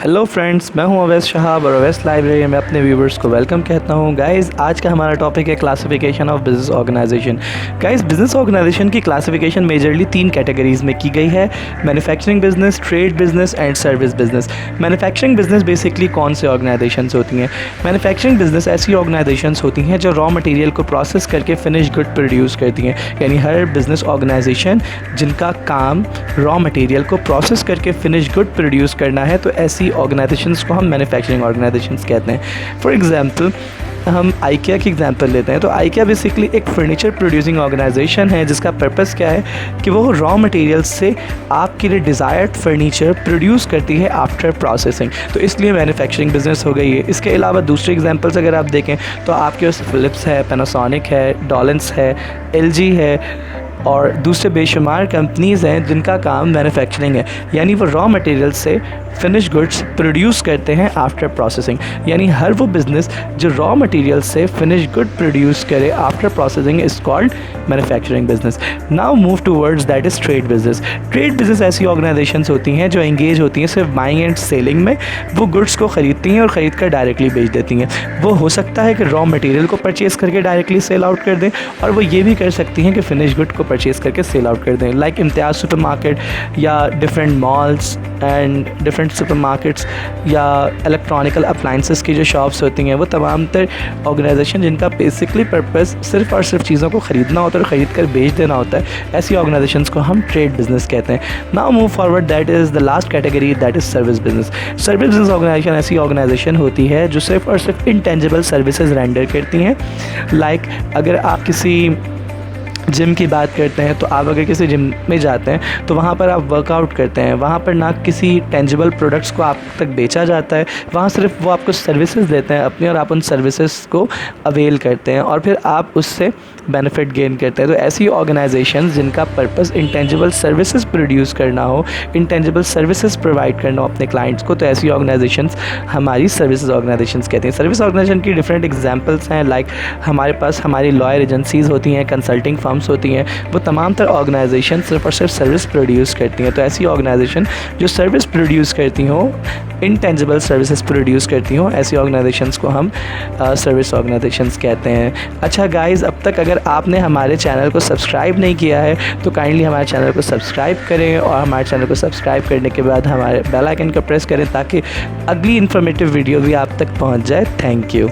Hello friends, मैं हूं अवैस शहाब और अवैस लाइब्रेरी में अपने व्यूवर्स को वेलकम कहता हूं। गाइस, आज का हमारा टॉपिक है classification of business organization. Guys, business organization की क्लासिफिकेशन मेजरली 3 कैटेगरीज में की गई है: manufacturing business, trade business and service business. Manufacturing business basically कौन से ऑर्गेनाइजेशंस होती हैं? मैन्युफैक्चरिंग बिजनेस ऐसी ऑर्गेनाइजेशंस होती हैं जो रॉ मटेरियल को प्रोसेस करके फिनिश गुड प्रोड्यूस करती हैं। यानी हर बिजनेस ऑर्गेनाइजेशन जिनका काम रॉ मटेरियल को प्रोसेस करके फिनिश गुड प्रोड्यूस करना है, तो ऐसी ऑर्गेनाइजेशंस को हम मैन्युफैक्चरिंग ऑर्गेनाइजेशंस कहते हैं। फॉर एग्जांपल, हम आइकिया की एग्जांपल लेते हैं तो आइकिया बेसिकली एक फर्नीचर प्रोड्यूसिंग ऑर्गेनाइजेशन है जिसका पर्पस क्या है कि वो रॉ मटेरियल से आपके लिए डिज़ायर्ड फर्नीचर प्रोड्यूस करती है आफ्टर प्रोसेसिंग। तो इसलिए मैन्युफैक्चरिंग बिजनेस हो गई है। इसके अलावा दूसरे एग्जांपल्स अगर आप देखें तो आपके पास फिलिप्स है, पैनासोनिक है, डॉलेंस है, एलजी है और दूसरे बेशुमार कंपनीज़ हैं जिनका काम मैन्युफैक्चरिंग है। यानी वो रॉ मटेरियल से फिनिश गुड्स प्रोड्यूस करते हैं आफ्टर प्रोसेसिंग। यानी हर वो बिज़नेस जो रॉ मटेरियल से फिनिश गुड प्रोड्यूस करे after processing is called manufacturing business. Now move towards that is trade business. Trade business ऐसी ऑर्गेनाइजेशंस होती हैं जो एंगेज होती हैं सिर्फ बाइंग एंड सेलिंग में। वो गुड्स को ख़रीदती हैं और ख़रीद कर डायरेक्टली बेच देती हैं। वो हो सकता है कि रॉ मटेरियल को परचेज़ करके डायरेक्टली सेल आउट कर दें, और वो ये भी कर सकती हैं कि फिनिश गुड को परचेज़ करके सेल आउट कर दें। लाइक इम्तियाज़ सुपरमार्केट या different malls and different supermarkets या इलेक्ट्रॉनिकल अप्लाइंसेस की जो शॉप्स होती हैं, वो तमाम तर ऑर्गेनाइजेशन जिनका बेसिकली पर्पस सिर्फ और सिर्फ चीज़ों को ख़रीदना होता है और ख़रीद कर बेच देना होता है, ऐसी ऑर्गेनाइजेशंस को हम ट्रेड बिजनेस कहते हैं। Now move forward, that is the last category, that is service business. Service business organization ऐसी ऑर्गेनाइजेशन होती है जो सिर्फ और सिर्फ इंटेंजिबल सर्विसेज रेंडर करती हैं। लाइक अगर आप किसी जिम की बात करते हैं तो आप अगर किसी जिम में जाते हैं तो वहाँ पर आप वर्कआउट करते हैं, वहाँ पर ना किसी टेंजिबल प्रोडक्ट्स को आप तक बेचा जाता है, वहाँ सिर्फ वो आपको सर्विसेज देते हैं अपनी, और आप उन सर्विसेज को अवेल करते हैं और फिर आप उससे बेनिफिट गेन करते हैं। तो ऐसी ऑर्गेनाइजेशंस जिनका पर्पस इंटेंजिबल सर्विसेज प्रोड्यूस करना हो, इंटेंजिबल सर्विसेज प्रोवाइड करना हो अपने क्लाइंट्स को, तो ऐसी ऑर्गेनाइजेशंस हमारी सर्विसेज ऑर्गेनाइजेशंस कहते हैं। सर्विस ऑर्गेनाइजेशन की डिफरेंट एग्जांपल्स हैं। लाइक हमारे पास हमारी लॉयर एजेंसीज़ होती हैं, कंसल्टिंग फर्म्स होती हैं, वो तमाम तरह ऑर्गेनाइजेशन सिर्फ और सिर्फ सर्विस प्रोड्यूस करती हैं। तो ऐसी ऑर्गेनाइजेशन जो सर्विस प्रोड्यूस करती हों, इंटेंजिबल सर्विसेज प्रोड्यूस करती हों, ऐसी ऑर्गेनाइजेशंस को हम सर्विस ऑर्गेनाइजेशंस कहते हैं। अच्छा गाइज़, अब तक अगर आपने हमारे चैनल को सब्सक्राइब नहीं किया है तो काइंडली हमारे चैनल को सब्सक्राइब करें, और हमारे चैनल को सब्सक्राइब करने के बाद हमारे बेल आइकन को प्रेस करें ताकि अगली इन्फॉर्मेटिव वीडियो भी आप तक पहुंच जाए। Thank you.